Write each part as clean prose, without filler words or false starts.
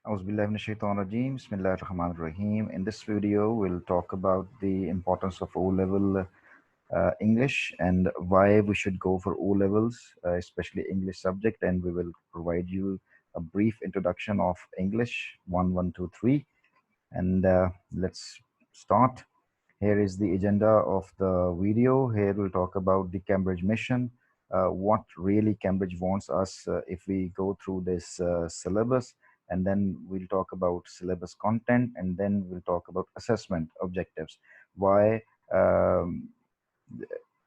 Auzubillahi Bismillahirrahmanirrahim. In this video, we'll talk about the importance of O-level English and why we should go for O-levels, especially English subject. And we will provide you a brief introduction of English 1, 1, 2, 3. And let's start. Here is the agenda of the video. Here we'll talk about the Cambridge mission, what really Cambridge wants us if we go through this syllabus, and then we'll talk about syllabus content, and then we'll talk about assessment objectives, why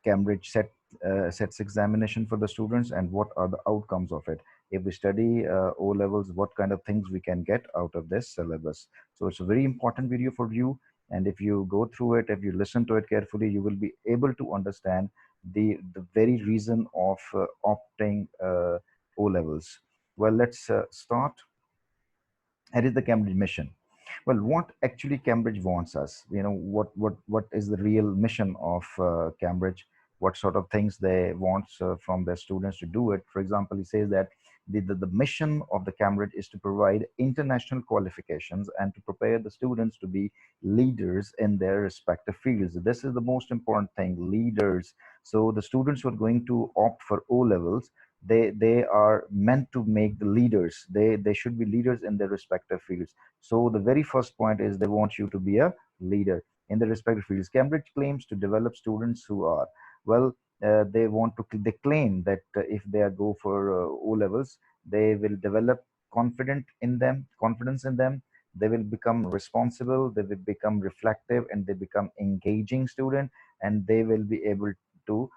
Cambridge sets examination for the students, and what are the outcomes of it. If we study O levels, what kind of things we can get out of this syllabus. So it's a very important video for you. And if you go through it, if you listen to it carefully, you will be able to understand the very reason of opting O levels. Well, let's start. It is the Cambridge mission. Well, what actually Cambridge wants us? What is the real mission of Cambridge? What sort of things they want from their students to do it? For example, he says that the mission of the Cambridge is to provide international qualifications and to prepare the students to be leaders in their respective fields. This is the most important thing, leaders. So the students who are going to opt for O levels, they are meant to make the leaders. They should be leaders in their respective fields. So the very first point is they want you to be a leader in the respective fields. Cambridge claims to develop students who are, well, they claim that if they are go for O levels, they will develop confidence in them. They will become responsible, they will become reflective, and they become engaging student, and they will be able to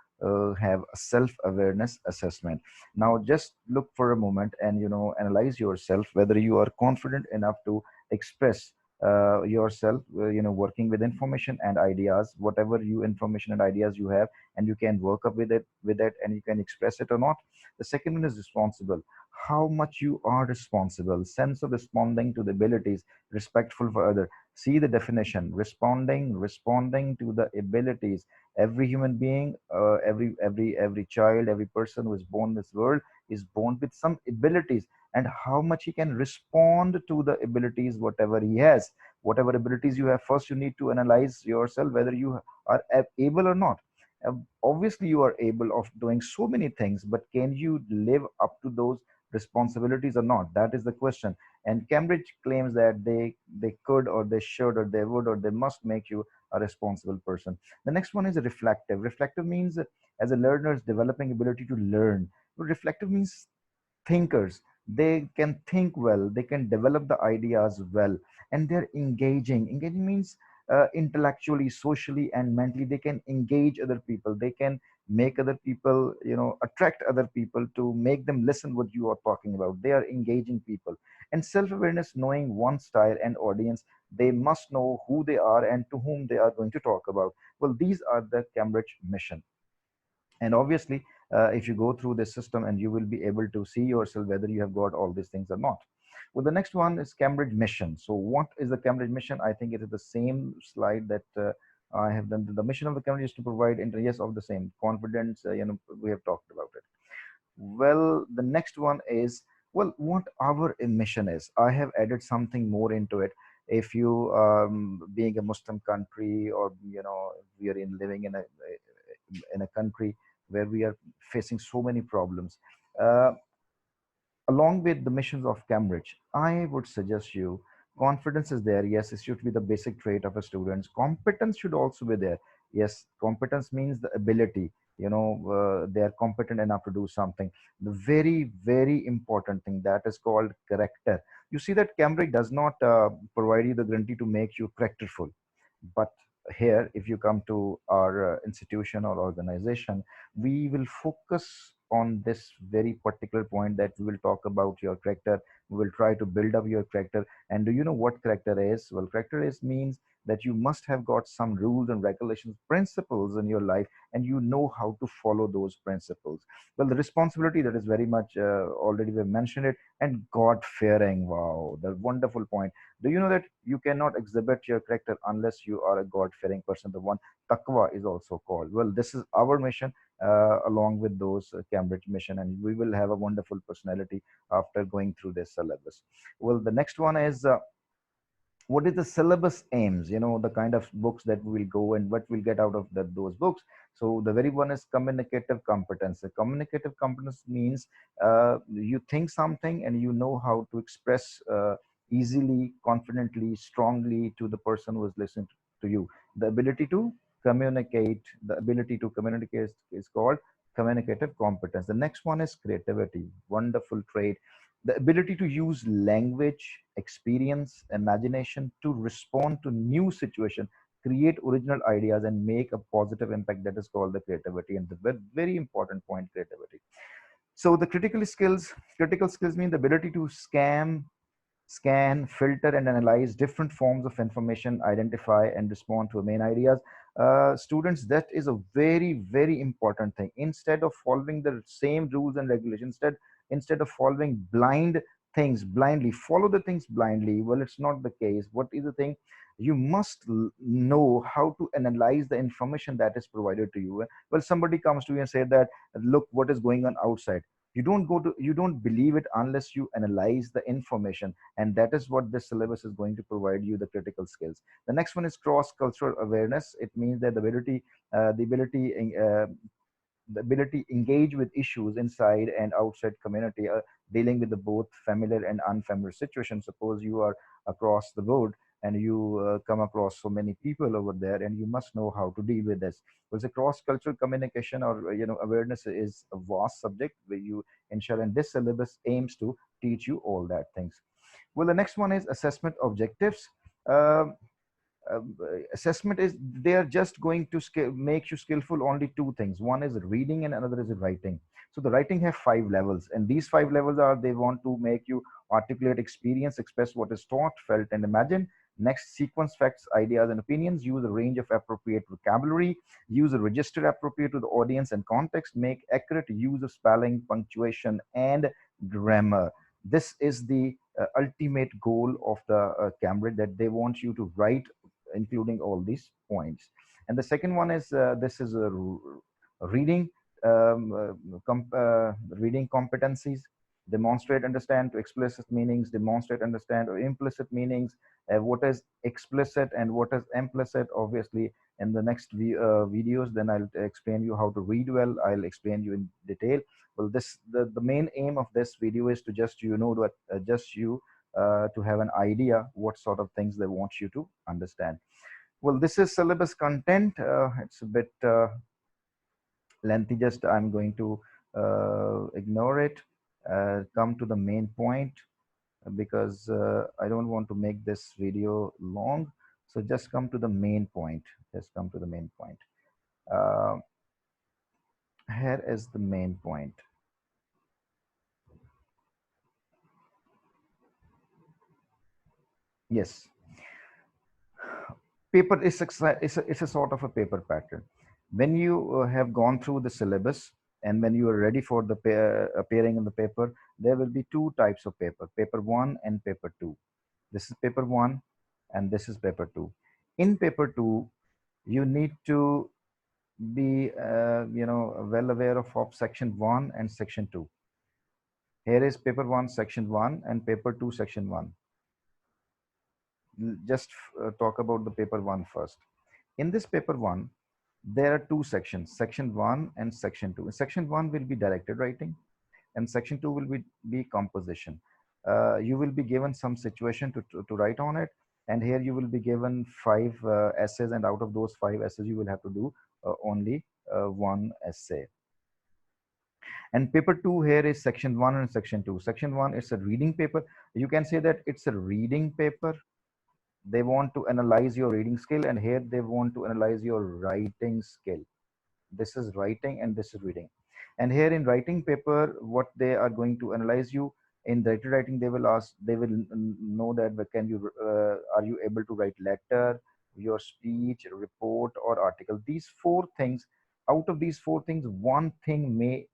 have a self-awareness assessment. Now just look for a moment and analyze yourself whether you are confident enough to express yourself, working with information and ideas, whatever you information and ideas you have, and you can work up with it and you can express it or not. The second one is responsible. How much you are responsible, sense of responding to the abilities, respectful for other. See the definition: responding to the abilities. Every human being, every child, every person who is born in this world is born with some abilities, and how much he can respond to the abilities, whatever he has. Whatever abilities you have, first you need to analyze yourself whether you are able or not. Obviously you are able of doing so many things, but can you live up to those responsibilities or not? That is the question. And Cambridge claims that they could, or they should, or they would, or they must make you a responsible person. The next one is reflective. Reflective means as a learner is developing ability to learn. Reflective means thinkers. They can think well, they can develop the ideas well, and they're engaging means intellectually, socially, and mentally. They can engage other people, they can make other people, attract other people to make them listen what you are talking about. They are engaging people. And self-awareness, knowing one style and audience. They must know who they are and to whom they are going to talk about. Well, these are the Cambridge mission. And obviously, if you go through this system, and you will be able to see yourself whether you have got all these things or not. Well, the next one is Cambridge mission. So what is the Cambridge mission? I think it is the same slide that I have done. The mission of the Cambridge is to provide yes, of the same confidence. We have talked about it. Well, the next one is, well, what our mission is. I have added something more into it. If you, being a Muslim country, or we are living in a country where we are facing so many problems. Uh, Along with the missions of Cambridge, I would suggest you, confidence is there. Yes, it should be the basic trait of a student. Competence should also be there. Yes, competence means the ability. They are competent enough to do something. The very, very important thing that is called character. You see that Cambridge does not provide you the guarantee to make you characterful, but here, if you come to our institution or organization, we will focus on this very particular point, that we will talk about your character. We will try to build up your character. And do you know what character is? Well, character is means that you must have got some rules and regulations, principles in your life, and you know how to follow those principles. Well, the responsibility, that is very much already we have mentioned it. And God fearing, wow, the wonderful point. Do you know that you cannot exhibit your character unless you are a God fearing person? The one Takwa is also called. Well, this is our mission, along with those Cambridge mission, and we will have a wonderful personality after going through this syllabus. Well, the next one is what is the syllabus aims, the kind of books that we will go and what we'll get out of those books. So the very one is communicative competence. The communicative competence means you think something and you know how to express easily, confidently, strongly to the person who is listening to you. The ability to communicate, the ability to communicate is called communicative competence. The next one is creativity, wonderful trait. The ability to use language, experience, imagination to respond to new situation, create original ideas, and make a positive impact. That is called the creativity, and the very important point, creativity. So the critical skills mean the ability to scan, filter, and analyze different forms of information, identify and respond to main ideas. Students, that is a very, very important thing. Instead of following the same rules and regulations, instead of following blind things blindly, follow the things blindly. Well, it's not the case. What is the thing? You must know how to analyze the information that is provided to you. Well, somebody comes to you and say that, look, what is going on outside. You don't believe it unless you analyze the information, and that is what this syllabus is going to provide you, the critical skills. The next one is cross cultural awareness. It means that the ability engage with issues inside and outside community, dealing with the both familiar and unfamiliar situations. Suppose you are across the road and you come across so many people over there, and you must know how to deal with this. Because the cross-cultural communication, or awareness, is a vast subject where you ensure, and this syllabus aims to teach you all that things. Well, the next one is assessment objectives. Um Assessment is, they are just going to make you skillful only two things. One is reading and another is writing. So the writing have 5 levels, and these 5 levels are, they want to make you articulate experience, express what is taught, felt, and imagined. Next, sequence facts, ideas, and opinions. Use a range of appropriate vocabulary. Use a register appropriate to the audience and context. Make accurate use of spelling, punctuation, and grammar. This is the ultimate goal of the Cambridge, that they want you to write including all these points. And the second one is, this is a reading, reading competencies. Demonstrate, understand to explicit meanings, demonstrate, understand or implicit meanings. What is explicit and what is implicit, obviously in the next videos, then I'll explain you how to read well. I'll explain you in detail. Well, the main aim of this video is to just to have an idea what sort of things they want you to understand. Well, this is syllabus content. It's a bit lengthy. Just I'm going to ignore it. Come to the main point, because I don't want to make this video long. So just come to the main point. Just come to the main point. Uh, Here is the main point. Yes, paper is it's a sort of a paper pattern. When you have gone through the syllabus, and when you are ready for the appearing in the paper, there will be two types of paper: paper 1 and paper 2. This is paper 1 and this is paper 2. In paper 2, you need to be well aware of section 1 and section 2. Here is paper 1 section 1 and paper 2 section 1. Just talk about the paper 1 first. In this paper 1, there are two sections, section 1 and section 2. Section 1 will be directed writing, and section 2 will be composition. You will be given some situation to write on it, and here you will be given 5 essays, and out of those 5 essays you will have to do only one essay. And paper 2 here is section 1 and section 2. Section 1 is a reading paper. You can say that it's a reading paper. They want to analyze your reading skill, and here they want to analyze your writing skill. This is writing and this is reading. And here in writing paper, what they are going to analyze you in directed writing, they will know that, can you are you able to write letter, your speech, report, or article. These four things, out of these four things, one thing may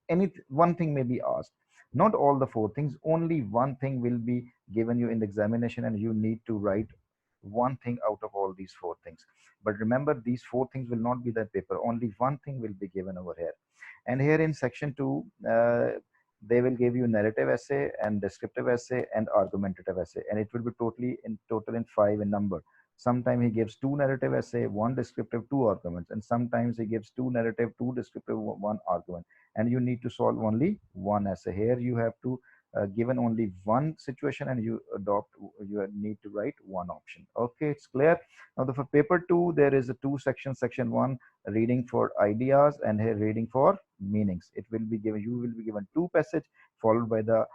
be asked. Not all the four things, only one thing will be given you in the examination, and you need to write one thing out of all these four things. But remember, these four things will not be that paper. Only one thing will be given over here. And here in section 2, they will give you narrative essay and descriptive essay and argumentative essay, and it will be total in 5 in number. Sometimes he gives 2 narrative essay, 1 descriptive, 2 arguments, and sometimes he gives 2 narrative, 2 descriptive, 1 argument, and you need to solve only one essay. Here you have to given only one situation, and you need to write one option. Okay, it's clear. Now for paper 2, there is a 2 sections. Section 1, reading for ideas, and here reading for meanings. It will be given, you will be given 2 passage followed by the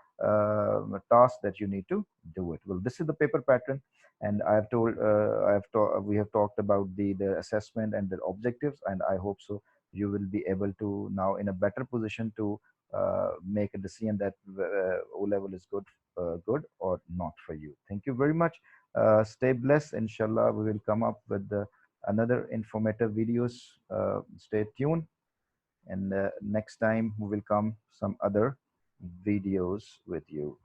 task that you need to do it. Well, this is the paper pattern, and we have talked about the assessment and the objectives, and I hope so you will be able to now in a better position to make a decision that O level is good or not for you. Thank you very much. Stay blessed. Inshallah, we will come up with another informative videos. Stay tuned, and next time we will come some other videos with you.